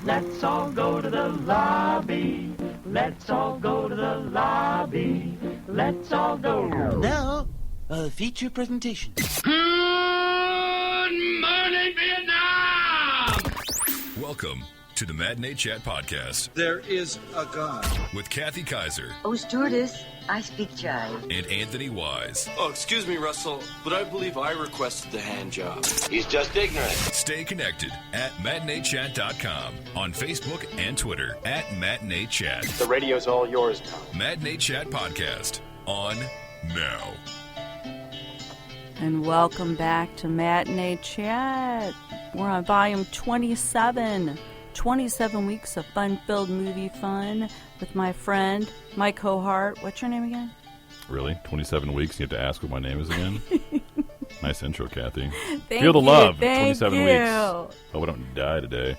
Let's all go to the lobby. Let's all go to the lobby. Let's all go. Now, a feature presentation. Good morning, Vietnam! Welcome to the MatineeChat podcast There is a God. with Kathy Kaiser Oh, stewardess, I speak jive. and Anthony Wise. Oh, excuse me, Russell, but I believe I requested the hand job. He's just ignorant. Stay connected at MatineeChat.com, on Facebook and Twitter at MatineeChat. The radio's all yours now. MatineeChat podcast on now. And welcome back to Matinee Chat. We're on volume 27. 27 weeks of fun-filled movie fun with my friend, my cohort. What's your name again? Really? 27 weeks? You have to ask what my name is again? Nice intro, Kathy. Thank Feel the you, love. thank 27 you. weeks. Oh, we don't die today.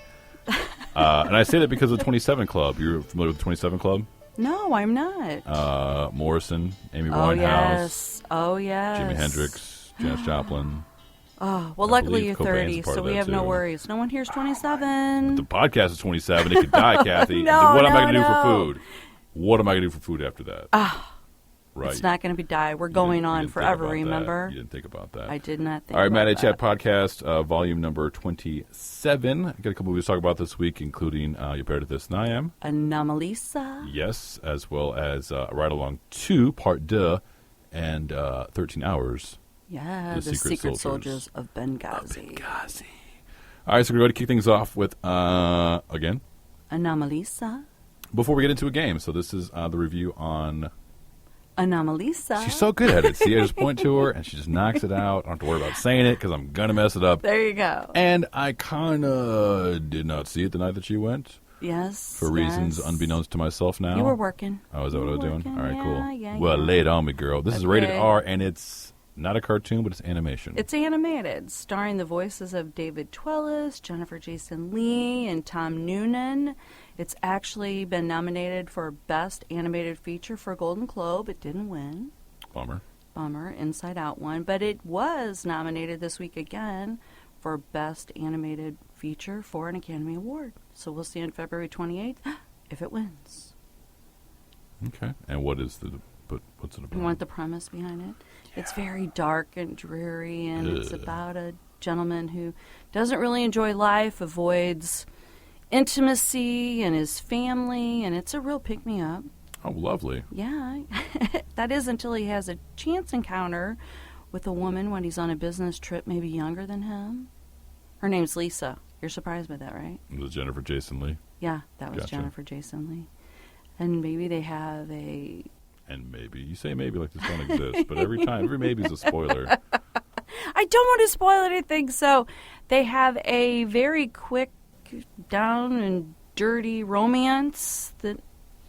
And I say that because of the 27 Club. You're familiar with the 27 Club? No, I'm not. Morrison, Amy Oh, Winehouse, yes. Oh, yes. Jimi Hendrix, Janis Joplin. Oh, well, I luckily believe you're Cobain's 30, part so of we that, have no too. worries. No one here's 27. The podcast is 27. It could die, Kathy. No, what am I going to do no. for food? What am I going to do for food after that? Right. It's not going to be die. We're You going didn't on think forever, about that. remember? You didn't think about that. I did not think All right, about Matinee Chat that. podcast, volume number 27. I got a couple movies to talk about this week, including You're Better at This Than I Am. Anomalisa. Yes, as well as Ride Along 2, Part 2, and 13 Hours. Yeah, The the Secret Secret Soldiers Soldiers of Benghazi. All right, so we're going to kick things off with, again, Anomalisa. before we get into a game. So this is the review on... Anomalisa. She's so good at it. See, I just point to her, and she just knocks it out. I don't have to worry about saying it, because I'm going to mess it up. There you go. And I kind of did not see it the night that she went. Yes. For reasons yes. unbeknownst to myself now. You were working. Oh, is that what I was doing? All right, cool. Yeah, well, lay it on me, girl. This is rated Okay. R, and it's not a cartoon, but it's animation. It's animated, starring the voices of David Twellis, Jennifer Jason Leigh, and Tom Noonan. It's actually been nominated for Best Animated Feature for Golden Globe. It didn't win. Bummer. Inside Out won. But it was nominated this week again for Best Animated Feature for an Academy Award. So we'll see on February 28th if it wins. Okay. And what's it about? You want the premise behind it? Yeah. It's very dark and dreary, and it's about a gentleman who doesn't really enjoy life, avoids intimacy and his family, and it's a real pick-me-up. Oh, lovely. Yeah. That is until he has a chance encounter with a woman when he's on a business trip, maybe younger than him. Her name's Lisa. You're surprised by that, right? It was Jennifer Jason Leigh. Yeah, that was Gotcha. Jennifer Jason Leigh. And maybe they have a... And maybe. You say maybe like this don't exist, but every maybe is a spoiler. I don't want to spoil anything, so they have a very quick, down and dirty romance that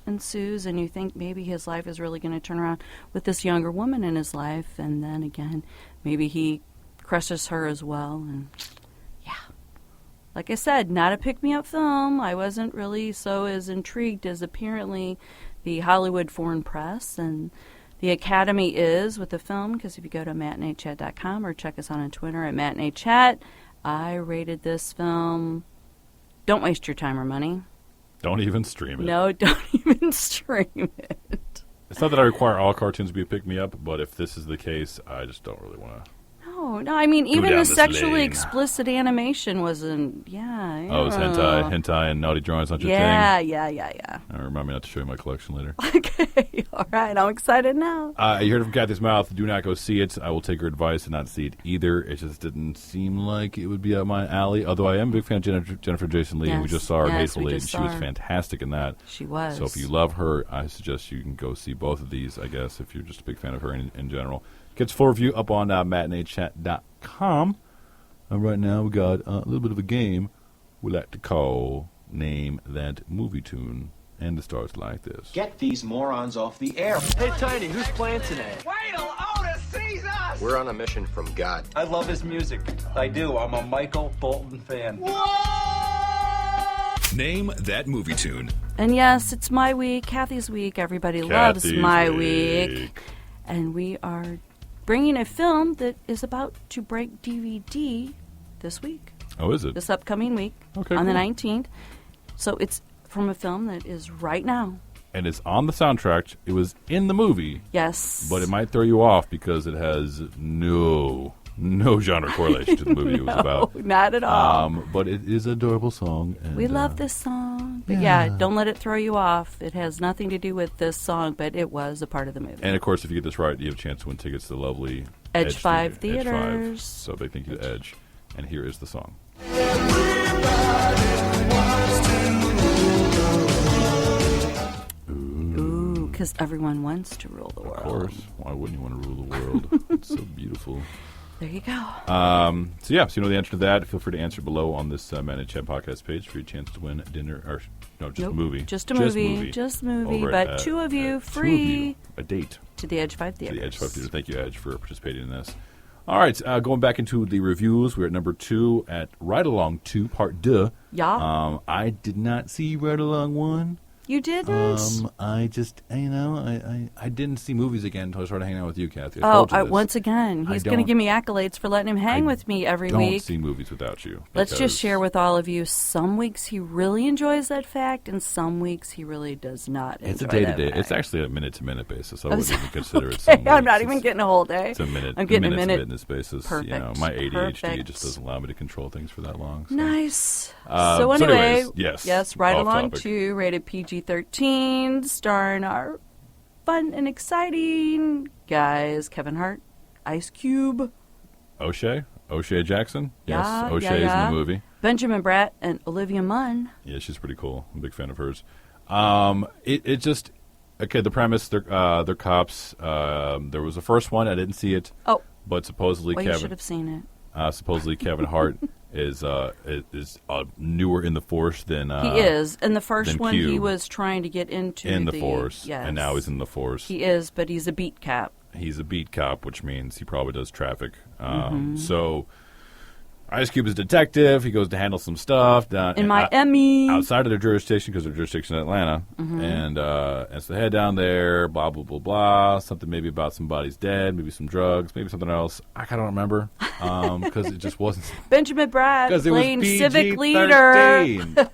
ensues, and you think maybe his life is really going to turn around with this younger woman in his life, and then again, maybe he crushes her as well, and yeah. Like I said, not a pick-me-up film. I wasn't really so as intrigued as apparently the Hollywood Foreign Press and the Academy is with the film, because if you go to MatineeChat.com or check us out on Twitter at MatineeChat, I rated this film... Don't waste your time or money. Don't even stream it. No, don't even stream it. It's not that I require all cartoons to be a pick-me-up, but if this is the case, I just don't really want to. No, I mean, even down the this sexually lane. Explicit animation wasn't, yeah. Oh, it's hentai and naughty drawings not your Yeah. thing? Remind me not to show you my collection later. Okay, all right, I'm excited now. You heard it from Kathy's mouth. Do not go see it. I will take her advice and not see it either. It just didn't seem like it would be up my alley, although I am a big fan of Jennifer Jason Leigh. Yes, We just saw her in yes, Hateful we Eight, and just she saw was her. fantastic in that. She was. So if you love her, I suggest you can go see both of these, I guess, if you're just a big fan of her in general. Gets full review up on MatineeChat.com. And right now we got a little bit of a game we like to call Name That Movie Tune. And it starts like this. Get these morons off the air. Hey, Tiny, who's playing today? Wait till Otis sees us! We're on a mission from God. I love his music. I do. I'm a Michael Bolton fan. Name that movie tune. And yes, it's my week, Kathy's week. Everybody loves Kathy's my week. week. And we are bringing a film that is about to break DVD this week. Oh, is it? This upcoming week Okay, on the cool. 19th. So it's from a film that is right now. And it's on the soundtrack. It was in the movie. Yes. But it might throw you off because it has no genre correlation to the movie it was about. Not at all. But it is an adorable song. And, we love this song. But yeah, don't let it throw you off. It has nothing to do with this song, but it was a part of the movie. And, of course, if you get this right, you have a chance to win tickets to the lovely Edge 5 Theaters. Edge 5. So big thank you to Edge. And here is the song. Ooh, because everyone wants to rule the world. Of course. Why wouldn't you want to rule the world? It's so beautiful. There you go. So you know the answer to that. Feel free to answer below on this MatineeChat podcast page for your chance to win dinner. Or no, just a movie. Just a movie. But two of you free. A date. To the Edge 5 Theaters. To the Edge 5 Theaters. Thank you, Edge, for participating in this. All right, going back into the reviews, we're at number 2 at Ride Along 2, Part 2. Yeah. I did not see Ride Along 1. You didn't? I just, I didn't see movies again until I started hanging out with you, Kathy. Once again, he's going to give me accolades for letting him hang with me every week. Don't see movies without you. Let's just share with all of you, some weeks he really enjoys that fact, and some weeks he really does not enjoy that. It's a day-to-day. fact. It's actually a minute-to-minute basis. I wouldn't even consider it Okay, some I'm not even getting a whole day. It's a minute. I'm getting a minute. Minute basis. Perfect. You know, my ADHD Perfect. just doesn't allow me to control things for that long. So. Nice. So anyway, yes, Ride off Along topic. 2, rated PG-13. Starring our fun and exciting guys, Kevin Hart, Ice Cube, O'Shea Jackson. Yes, Yeah, O'Shea is in the movie. Benjamin Bratt, and Olivia Munn. Yeah, she's pretty cool. I'm a big fan of hers. It just okay. The premise: they're cops. There was a first one. I didn't see it. Oh, but supposedly you Kevin should have seen it. Supposedly Kevin Hart is newer in the force than he is. In the first one, Cube he was trying to get into in the force, yes. and now he's in the force. He is, but he's a beat cop. He's a beat cop, which means he probably does traffic. So Ice Cube is a detective. He goes to handle some stuff down in Miami, outside of their jurisdiction because their jurisdiction is Atlanta, and so they head down there. Blah blah blah blah. Something maybe about somebody's dead, maybe some drugs, maybe something else. I don't remember because it just wasn't. Benjamin Bratt playing civic leader.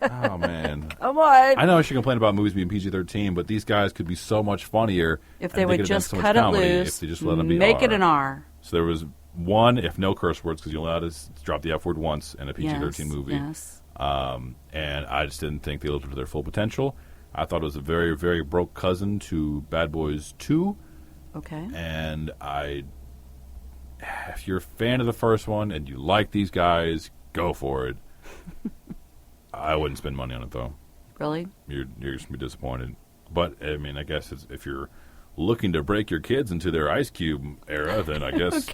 Oh man, come on! I know I should complain about movies being PG-13, but these guys could be so much funnier if they would just cut it loose. If they just let them be make R. it an R. So there was one, if no curse words, because you're allowed to drop the F word once in a PG-13 movie. Yes. And I just didn't think they lived up to their full potential. I thought it was a very, very broke cousin to Bad Boys 2. Okay. And if you're a fan of the first one and you like these guys, go for it. I wouldn't spend money on it, though. Really? You're just going to be disappointed. But, I mean, I guess if you're looking to break your kids into their Ice Cube era, then I guess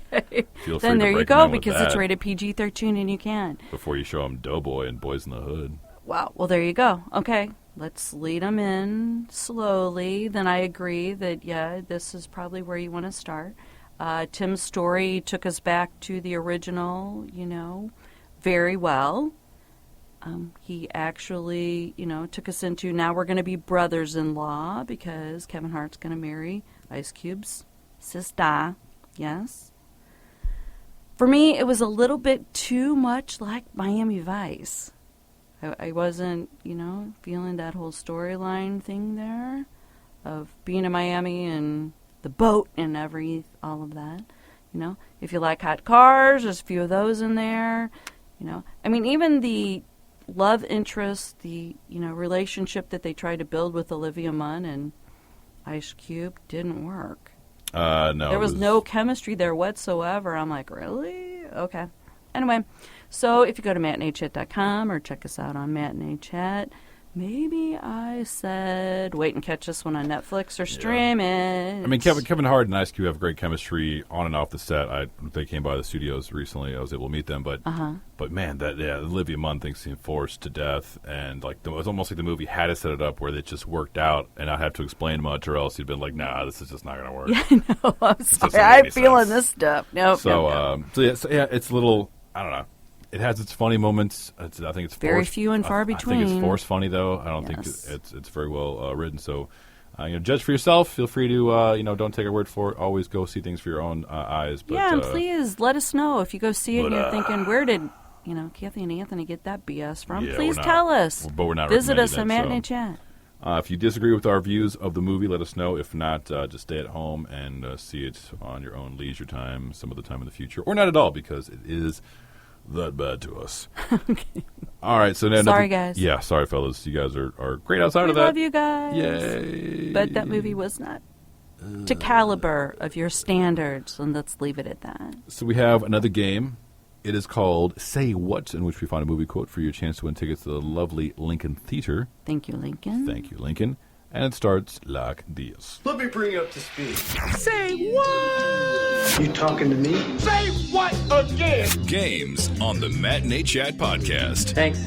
feel free then to there you break go, them in with because that it's rated PG-13 and you can. before you show them Doughboy and Boys in the Hood. Wow. Well, there you go. Okay. Let's lead them in slowly. Then I agree that, yeah, this is probably where you want to start. Tim's story took us back to the original, very well. He actually, took us into now we're going to be brothers-in-law because Kevin Hart's going to marry Ice Cube's sister. Yes. For me, it was a little bit too much like Miami Vice. I wasn't, feeling that whole storyline thing there of being in Miami and the boat and all of that. If you like hot cars, there's a few of those in there. I mean, even the love interest, the relationship that they tried to build with Olivia Munn and Ice Cube didn't work. No, there was no chemistry there whatsoever. I'm like, really? Okay. Anyway, so if you go to MatineeChat.com or check us out on MatineeChat, maybe I said wait and catch this one on Netflix or stream it. I mean, Kevin Hart and Ice Cube have great chemistry on and off the set. They came by the studios recently. I was able to meet them, but man, Olivia Munn thing seemed forced to death, and it was almost like the movie had to set it up where it just worked out, and not have to explain much, or else you'd been like, nah, this is just not going to work. Yeah, I know. I'm sorry. I'm feeling this stuff. Nope. So it's a little, I don't know. It has its funny moments. I think it's very few and far between. I think it's forced funny, though. I don't think it's very well written. So, judge for yourself. Feel free to don't take our word for it. Always go see things for your own eyes. But, and please let us know if you go see it and you're thinking, where did Kathy and Anthony get that BS from, Yeah, please we're not- tell us. but we're not Visit us at recommending Matinee that, Chat. If you disagree with our views of the movie, let us know. If not, just stay at home and see it on your own leisure time, some of the time in the future, or not at all, because it is that bad to us. Okay. All right, so now Sorry, guys. Yeah, sorry, fellas. You guys are great outside We of that. love you guys. Yay! But that movie was not to caliber of your standards, and let's leave it at that. So we have another game. It is called Say What, in which we find a movie quote for your chance to win tickets to the lovely Lincoln Theater. Thank you, Lincoln. Thank you, Lincoln. And it starts like this. Let me bring you up to speed. Say what? You talking to me? Say what again? Games on the Matinee Chat podcast. Thanks.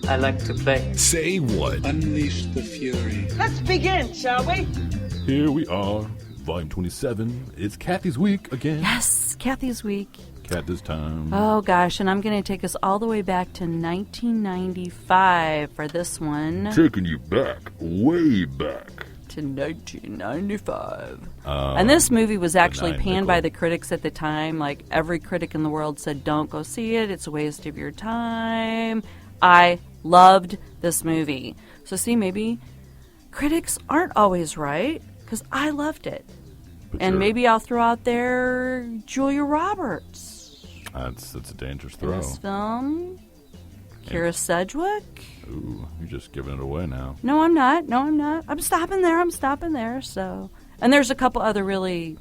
I like to play. Say What. Unleash the fury. Let's begin, shall we? Here we are, volume 27. It's Kathy's week again. Yes, Kathy's week. Cat this time. Oh, gosh, and I'm going to take us all the way back to 1995 for this one. Taking you back, way back. To 1995. And this movie was actually panned by the critics at the time. Like, every critic in the world said, don't go see it. It's a waste of your time. I loved this movie. So, see, maybe critics aren't always right, because I loved it. And maybe I'll throw out there Julia Roberts. That's a dangerous In throw. this film. Kira Sedgwick. Ooh, you're just giving it away now. No, I'm not. I'm stopping there. So, and there's a couple other really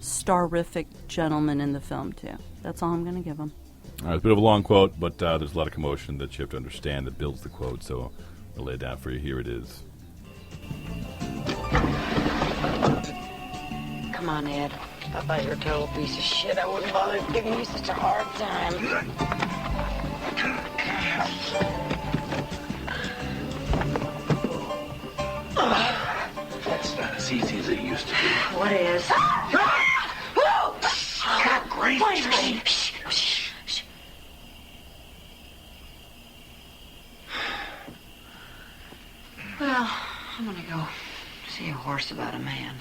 starific gentlemen in the film, too. That's all I'm going to give them. All right, it's a bit of a long quote, but there's a lot of commotion that you have to understand that builds the quote, so I'll lay it down for you. Here it is. Come on, Ed. If I thought you were a total piece of shit, I wouldn't bother giving you such a hard time. That's not as easy as it used to be. What is? God, great. Well, I'm gonna go see a horse about a man.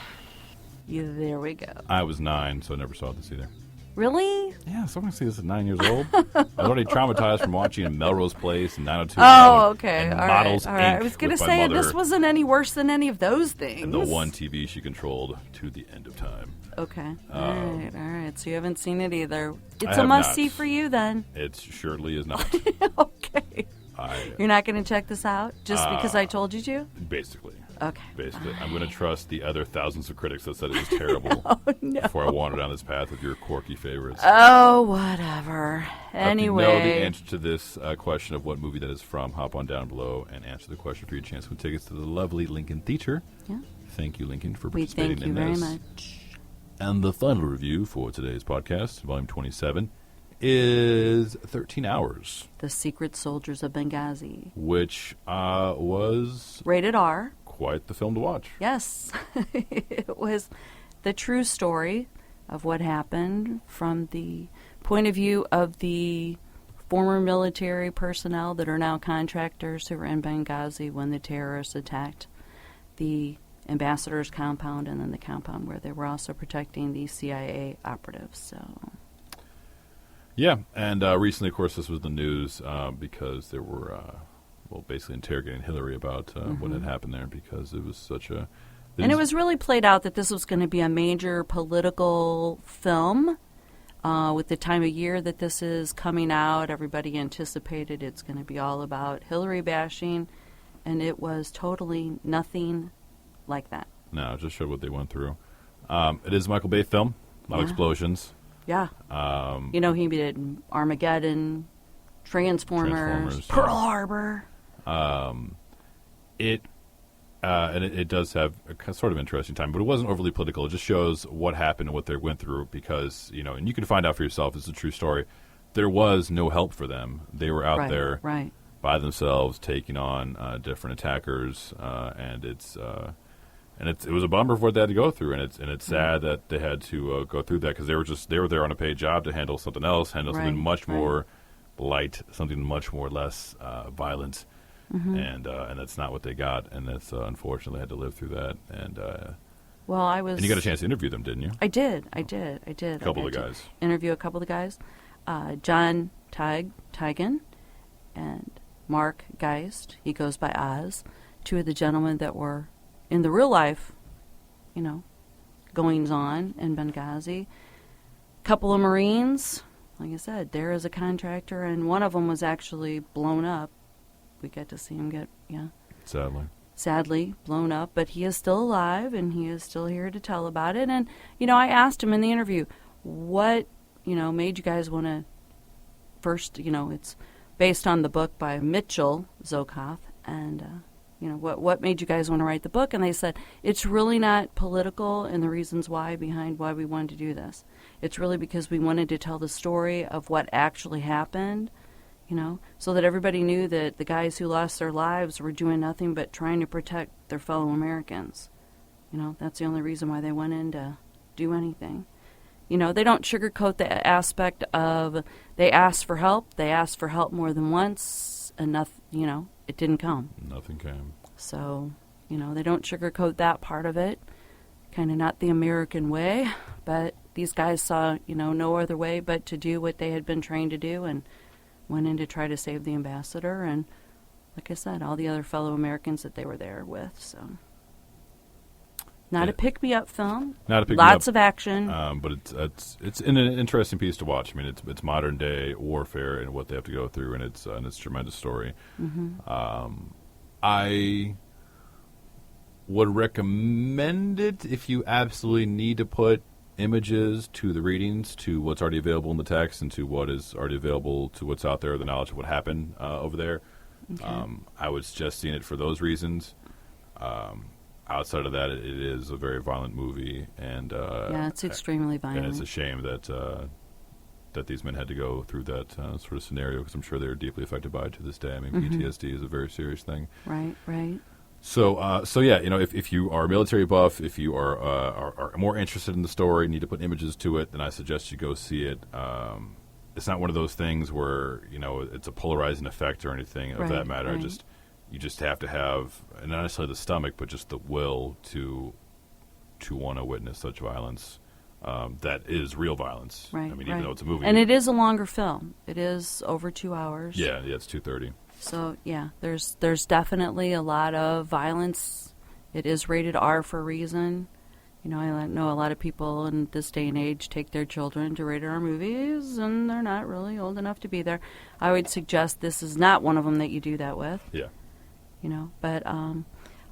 Yeah, there we go. I was 9, so I never saw this either. Really? Yeah, so I'm going to see this at 9 years old. I was already traumatized from watching Melrose Place and 90210. Oh, okay. And All Models right. All right. Inc. I was going to with my say mother, this wasn't any worse than any of those things. and the one TV she controlled to the end of time. Okay. All right. So you haven't seen it either. It's have a must not. see for you then. It surely is not. Okay. You're not going to check this out just because I told you to? Basically. Okay. Basically. I'm going to trust the other thousands of critics that said it was terrible before I wander down this path of your quirky favorites. Oh, whatever. Anyway. If you know the answer to this question of what movie that is from, hop on down below and answer the question for your chance to win tickets to the lovely Lincoln Theater. Yeah. Thank you, Lincoln, for We participating thank you in very this. much. And the final review for today's podcast, volume 27, is 13 Hours. The Secret Soldiers of Benghazi. Which was Rated R. quite the film to watch. Yes. It was the true story of what happened from the point of view of the former military personnel that are now contractors who were in Benghazi when the terrorists attacked the ambassador's compound and then the compound where they were also protecting the CIA operatives. So, yeah, and recently, of course, this was the news because there were, basically interrogating Hillary about what had happened there because it was such a... And it was really played out that this was going to be a major political film. With the time of year that this is coming out, everybody anticipated it's going to be all about Hillary bashing, and it was totally nothing like that. No, it just showed what they went through. It is a Michael Bay film. A lot of explosions. Yeah. He did Armageddon, Transformers, Pearl Harbor. It does have a sort of interesting time, but it wasn't overly political. It just shows what happened and what they went through because, and you can find out for yourself, it's a true story. There was no help for them. They were out there by themselves taking on different attackers, and it was a bummer for what they had to go through, and it's sad that they had to go through that because they were there on a paid job to handle something else, something much more light, something much more less violent. And that's not what they got, and that's unfortunately had to live through that. And and you got a chance to interview them, didn't you? I did. A couple of the guys. Interview a couple of the guys. John Tigan and Mark Geist. He goes by Oz. Two of the gentlemen that were in the real life, goings on in Benghazi. Couple of Marines, like I said, there is a contractor, and one of them was actually blown up. We get to see him get, sadly blown up, but he is still alive, and he is still here to tell about it. And, I asked him in the interview, what, made you guys want to first, it's based on the book by Mitchell Zokoff, and, what made you guys want to write the book? And they said, it's really not political and the reasons behind why we wanted to do this. It's really because we wanted to tell the story of what actually happened, so that everybody knew that the guys who lost their lives were doing nothing but trying to protect their fellow Americans. That's the only reason why they went in to do anything. They don't sugarcoat the aspect of they asked for help. They asked for help more than once, and nothing, it didn't come. Nothing came. So, they don't sugarcoat that part of it. Kind of not the American way, but these guys saw, no other way but to do what they had been trained to do and went in to try to save the ambassador and, like I said, all the other fellow Americans that they were there with. So, not a pick-me-up film. Not a pick-me-up. Lots of action. But it's an interesting piece to watch. I mean, it's modern-day warfare and what they have to go through, and it's a tremendous story. Mm-hmm. I would recommend it if you absolutely need to put images to the readings, to what's already available in the text, and to what is already available to what's out there, the knowledge of what happened over there. Okay. I would suggest seeing it for those reasons. Outside of that, it is a very violent movie, and it's extremely violent. And it's a shame that these men had to go through that sort of scenario, because I'm sure they're deeply affected by it to this day. I mean, PTSD is a very serious thing. Right. So yeah, if you are a military buff, if you are more interested in the story, need to put images to it, then I suggest you go see it. It's not one of those things where it's a polarizing effect or anything of that matter. Right. You just have to have not necessarily the stomach, but just the will to want to witness such violence. That is real violence. Right. I mean, even though it's a movie, and it is a longer film. It is over 2 hours. Yeah, it's 2:30. So yeah, there's definitely a lot of violence. It is rated R for a reason. I know a lot of people in this day and age take their children to rated R movies, and they're not really old enough to be there. I would suggest this is not one of them that you do that with. Yeah. But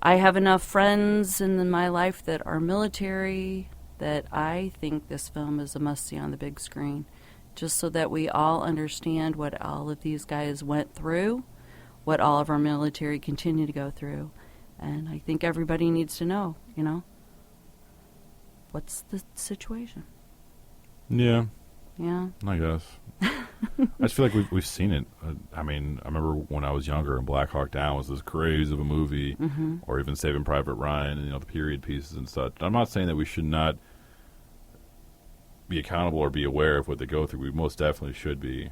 I have enough friends in my life that are military that I think this film is a must-see on the big screen, just so that we all understand what all of these guys went through, what all of our military continue to go through. And I think everybody needs to know, what's the situation. Yeah. Yeah. I guess. I just feel like we've seen it. I mean, I remember when I was younger and Black Hawk Down was this craze of a movie, or even Saving Private Ryan and the period pieces and such. I'm not saying that we should not be accountable or be aware of what they go through. We most definitely should be.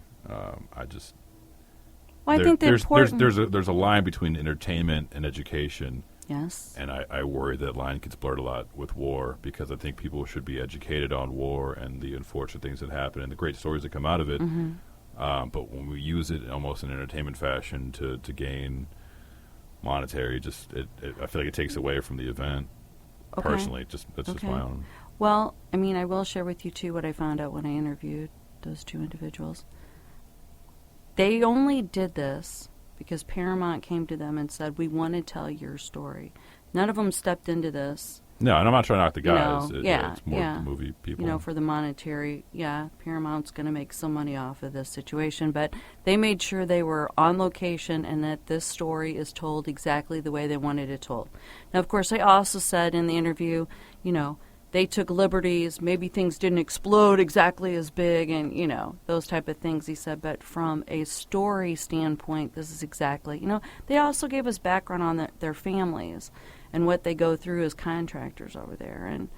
I think there's a line between entertainment and education. Yes. And I worry that line gets blurred a lot with war, because I think people should be educated on war and the unfortunate things that happen and the great stories that come out of it. But when we use it almost in an entertainment fashion to gain monetary, I feel like it takes away from the event. Okay. Personally, that's just my own. Well, I mean, I will share with you, too, what I found out when I interviewed those two individuals. They only did this because Paramount came to them and said, we want to tell your story. None of them stepped into this. No, and I'm not trying to knock the guys. It's more the movie people. For the monetary, Paramount's going to make some money off of this situation. But they made sure they were on location and that this story is told exactly the way they wanted it told. Now, of course, I also said in the interview, they took liberties. Maybe things didn't explode exactly as big and, those type of things, he said. But from a story standpoint, this is exactly, they also gave us background on their families and what they go through as contractors over there. And,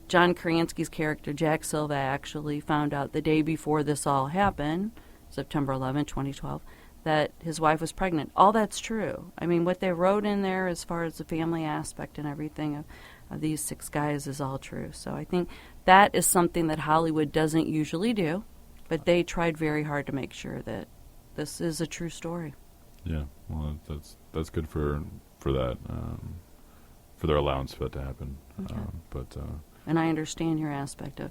John Krasinski's character, Jack Silva, actually found out the day before this all happened, September 11, 2012, that his wife was pregnant. All that's true. I mean, what they wrote in there as far as the family aspect and everything of these 6 guys is all true. So I think that is something that Hollywood doesn't usually do. But they tried very hard to make sure that this is a true story. Yeah, well, that's good for that, for their allowance for that to happen. Okay. And I understand your aspect of,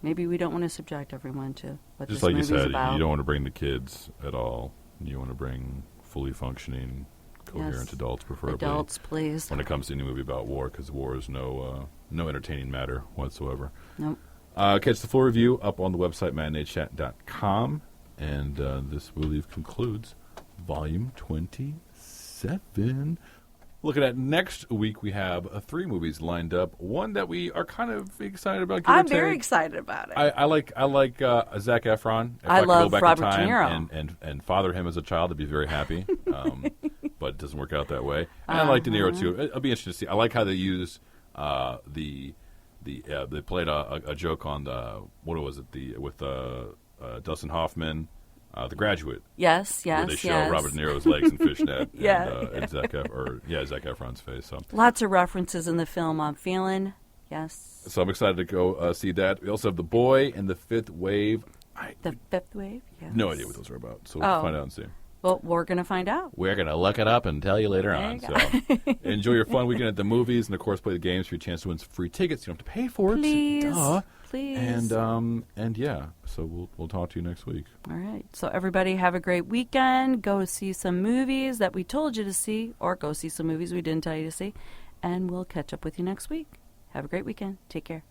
maybe we don't want to subject everyone to what just this like you movie's said, about. you don't want to bring the kids at all. You want to bring fully functioning, coherent adults, preferably. Adults, please. When it comes to any movie about war, because war is no entertaining matter whatsoever. Nope. Catch the full review up on the website, MatineeChat.com. And this, we believe, concludes Volume 27. Looking at next week, we have 3 movies lined up. One that we are kind of excited about. I'm very excited about it. I like Zac Efron. If I could love go back Robert in time De Niro. and father him as a child, I'd be very happy. But it doesn't work out that way. And I like De Niro too. It'll be interesting to see. I like how they use they played a joke on what was it with Dustin Hoffman. The Graduate. Yes. Where they show Robert De Niro's legs in fishnet and Zac Efron's face. So lots of references in the film I'm feeling. Yes. So I'm excited to go see that. We also have The Boy and The Fifth Wave. The Fifth Wave? Yes. No idea what those are about. So we'll find out and see. Well, we're going to find out. We're going to look it up and tell you later on. So enjoy your fun weekend at the movies, and of course, play the games for your chance to win some free tickets. You don't have to pay for it. Please. Duh. Please. And yeah, so we'll talk to you next week. All right. So everybody have a great weekend. Go see some movies that we told you to see, or go see some movies we didn't tell you to see, and we'll catch up with you next week. Have a great weekend. Take care.